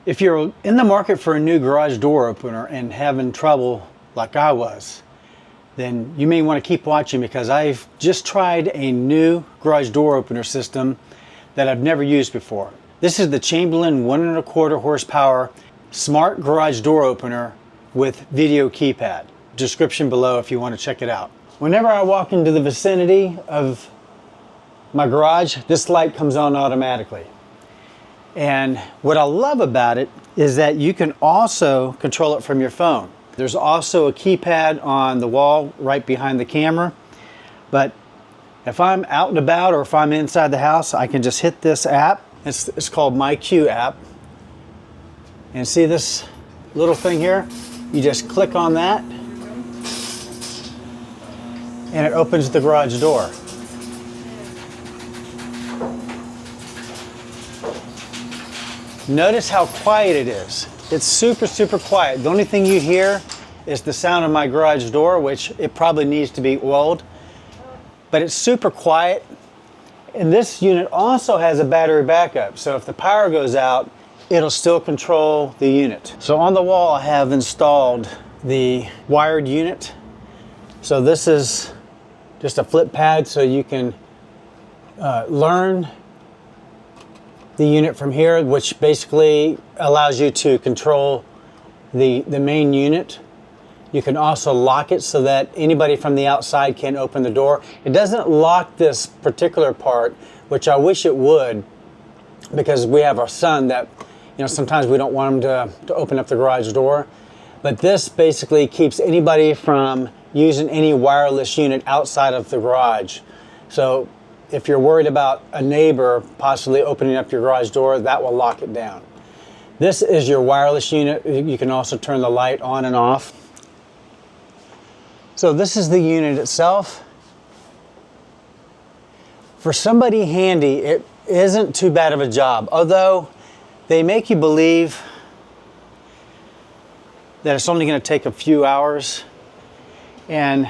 If you're in the market for a new garage door opener and having trouble like I was, then you may want to keep watching, because I've just tried a new garage door opener system that I've never used before. This is the Chamberlain 1.25 horsepower smart garage door opener with video keypad. Description below if you want to check it out. Whenever I walk into the vicinity of my garage, this light comes on automatically. And what I love about it is that you can also control it from your phone. There's also a keypad on the wall right behind the camera. But if I'm out and about, or if I'm inside the house, I can just hit this app. It's called My Q app. And see this little thing here? You just click on that and it opens the garage door. Notice how quiet it is. It's super, super quiet. The only thing you hear is the sound of my garage door, which it probably needs to be oiled, but it's super quiet. And this unit also has a battery backup. So if the power goes out, it'll still control the unit. So on the wall, I have installed the wired unit. So this is just a flip pad, so you can learn the unit from here, which basically allows you to control the main unit. You can also lock it so that anybody from the outside can open the door. It doesn't lock this particular part, which I wish it would, because we have our son that, you know, sometimes we don't want him to open up the garage door. But this basically keeps anybody from using any wireless unit outside of the garage. So if you're worried about a neighbor possibly opening up your garage door, that will lock it down. This is your wireless unit. You can also turn the light on and off. So this is the unit itself. For somebody handy, it isn't too bad of a job, although they make you believe that it's only going to take a few hours. And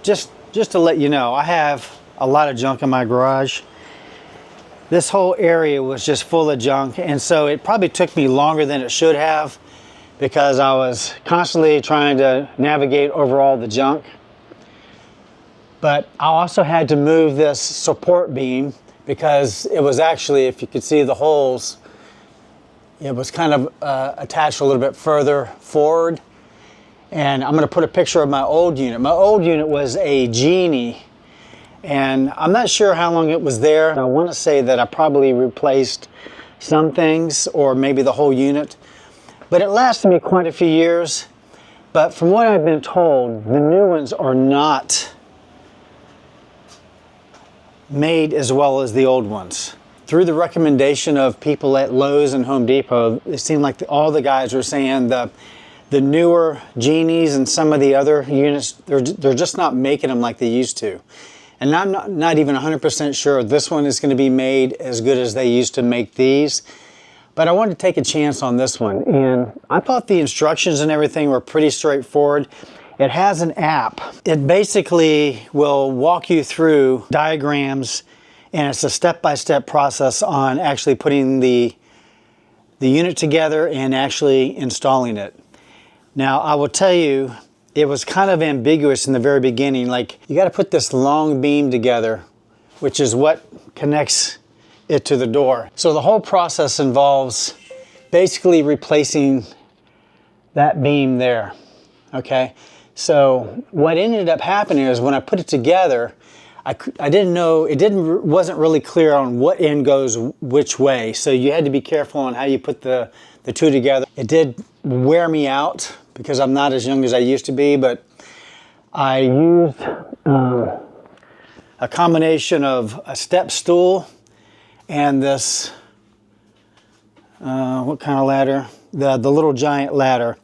just to let you know, I have a lot of junk in my garage. This whole area was just full of junk, and so it probably took me longer than it should have, because I was constantly trying to navigate over all the junk. But I also had to move this support beam, because it was actually, if you could see the holes, it was kind of attached a little bit further forward. And I'm going to put a picture of my old unit. My old unit was a Genie, and I'm not sure how long it was there. I want to say that I probably replaced some things, or maybe the whole unit. But it lasted me quite a few years. But from what I've been told, the new ones are not made as well as the old ones. Through the recommendation of people at Lowe's and Home Depot, it seemed like all the guys were saying the newer Genies and some of the other units, they're just not making them like they used to. And I'm not even 100% sure this one is going to be made as good as they used to make these. But I wanted to take a chance on this one. And I thought the instructions and everything were pretty straightforward. It has an app. It basically will walk you through diagrams, and it's a step-by-step process on actually putting the unit together and actually installing it. Now, I will tell you, it was kind of ambiguous in the very beginning. Like, you got to put this long beam together, which is what connects it to the door. So the whole process involves basically replacing that beam there, okay? So what ended up happening is, when I put it together, I didn't know, wasn't really clear on what end goes which way. So you had to be careful on how you put the two together. It did wear me out, because I'm not as young as I used to be, but I used a combination of a step stool and this, what kind of ladder? The little giant ladder.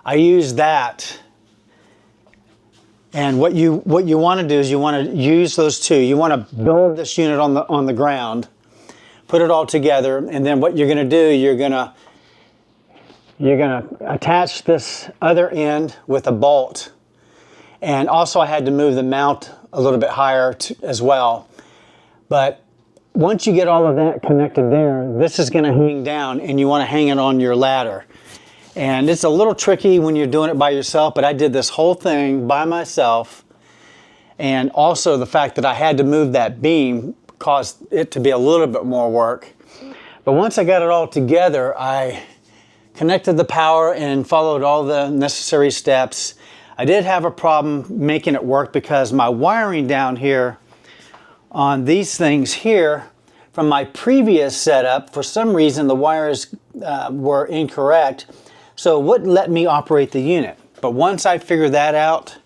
I used that. And what you want to do is you want to use those two. You want to build this unit on the ground, put it all together, and then what you're going to do, you're going to attach this other end with a bolt. And also I had to move the mount a little bit higher as well. But once you get all of that connected there, this is going to hang down, and you want to hang it on your ladder. And it's a little tricky when you're doing it by yourself, but I did this whole thing by myself. And also the fact that I had to move that beam caused it to be a little bit more work. But once I got it all together, I connected the power and followed all the necessary steps. I did have a problem making it work because my wiring down here on these things here from my previous setup, for some reason the wires were incorrect, so it wouldn't let me operate the unit. But once I figured that out,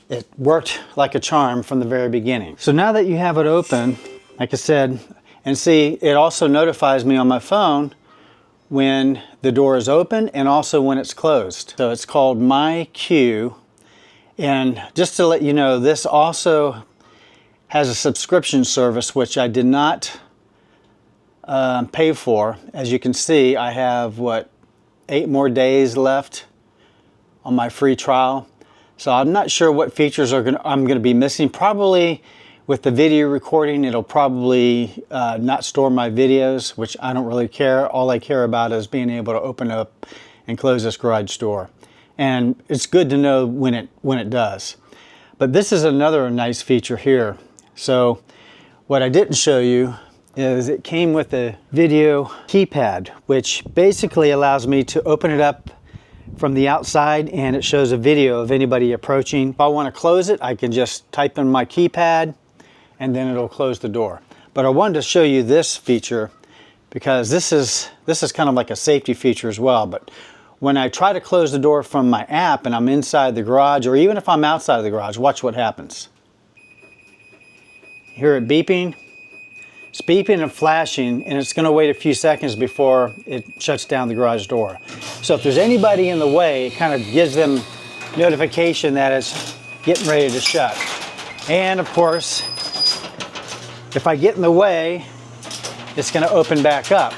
it worked like a charm from the very beginning. So now that you have it open, like I said, and see, it also notifies me on my phone when the door is open and also when it's closed. So it's called My Queue. And just to let you know, this also has a subscription service, which I did not pay for. As you can see, I have, 8 more days left on my free trial. So I'm not sure what features I'm going to be missing. Probably with the video recording, it'll probably not store my videos, which I don't really care. All I care about is being able to open up and close this garage door. And it's good to know when it does. But this is another nice feature here. So what I didn't show you is it came with a video keypad, which basically allows me to open it up from the outside and it shows a video of anybody approaching. If I want to close it, I can just type in my keypad and then it'll close the door. But I wanted to show you this feature because this is kind of like a safety feature as well. But when I try to close the door from my app and I'm inside the garage, or even if I'm outside of the garage, watch what happens. Hear it beeping? It's beeping and flashing, and it's going to wait a few seconds before it shuts down the garage door. So if there's anybody in the way, it kind of gives them notification that it's getting ready to shut. And of course, if I get in the way, it's going to open back up.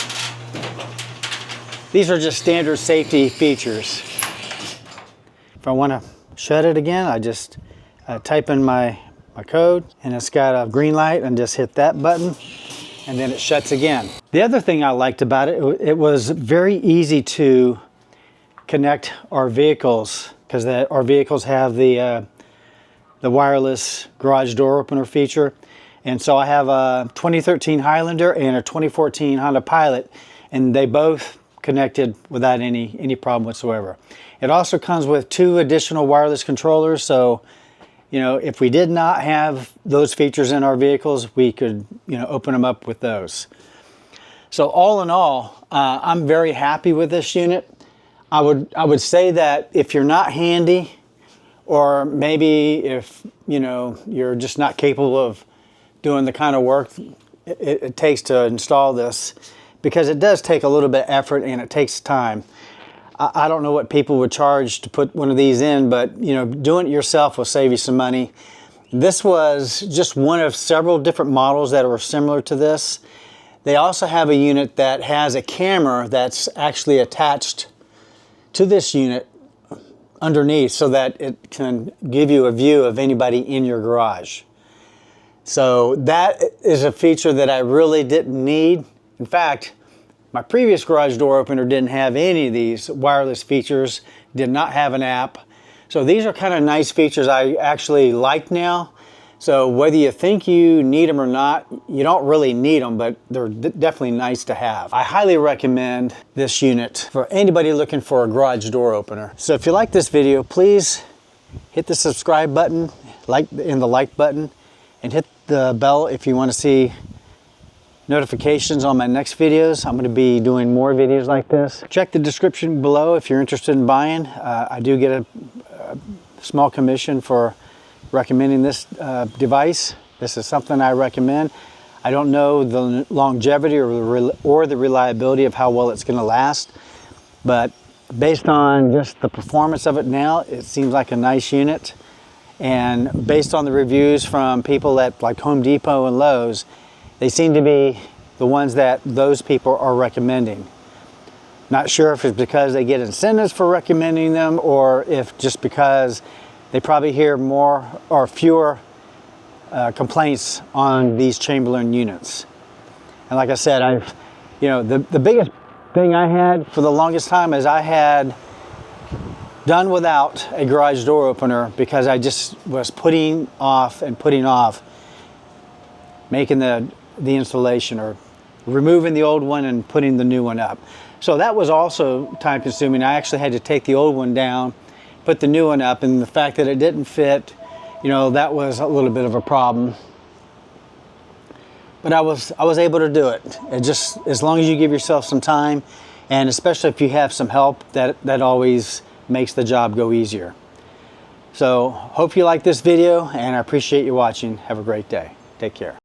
These are just standard safety features. If I want to shut it again, I just type in my code, and it's got a green light, and just hit that button, and then it shuts again. The other thing I liked about it, it was very easy to connect our vehicles, because our vehicles have the wireless garage door opener feature. And so I have a 2013 Highlander and a 2014 Honda Pilot, and they both connected without any problem whatsoever. It also comes with 2 additional wireless controllers, so you know, if we did not have those features in our vehicles, we could, open them up with those. So all in all, I'm very happy with this unit. I would say that if you're not handy, or maybe if, you're just not capable of doing the kind of work it takes to install this, because it does take a little bit of effort and it takes time. I don't know what people would charge to put one of these in, but doing it yourself will save you some money. This was just one of several different models that are similar to this. They also have a unit that has a camera that's actually attached to this unit underneath so that it can give you a view of anybody in your garage. So that is a feature that I really didn't need. In fact, my previous garage door opener didn't have any of these wireless features, did not have an app. So these are kind of nice features I actually like now. So whether you think you need them or not, you don't really need them, but they're definitely nice to have. I highly recommend this unit for anybody looking for a garage door opener. So if you like this video, please hit the subscribe button, the like button, and hit the bell if you want to see notifications on my next videos. I'm going to be doing more videos like this. Check the description below if you're interested in buying. I do get a small commission for recommending this device. This is something I recommend. I don't know the longevity or the reliability of how well it's going to last, but based on just the performance of it now, it seems like a nice unit. And based on the reviews from people at like Home Depot and Lowe's, they seem to be the ones that those people are recommending. Not sure if it's because they get incentives for recommending them, or if just because they probably hear more or fewer complaints on these Chamberlain units. And like I said, the biggest thing I had for the longest time is I had done without a garage door opener because I just was putting off making the installation, or removing the old one and putting the new one up. So that was also time consuming. I actually had to take the old one down, put the new one up, and the fact that it didn't fit, that was a little bit of a problem. But I was able to do it. It just, as long as you give yourself some time, and especially if you have some help, that always makes the job go easier. So hope you like this video, and I appreciate you watching. Have a great day. Take care.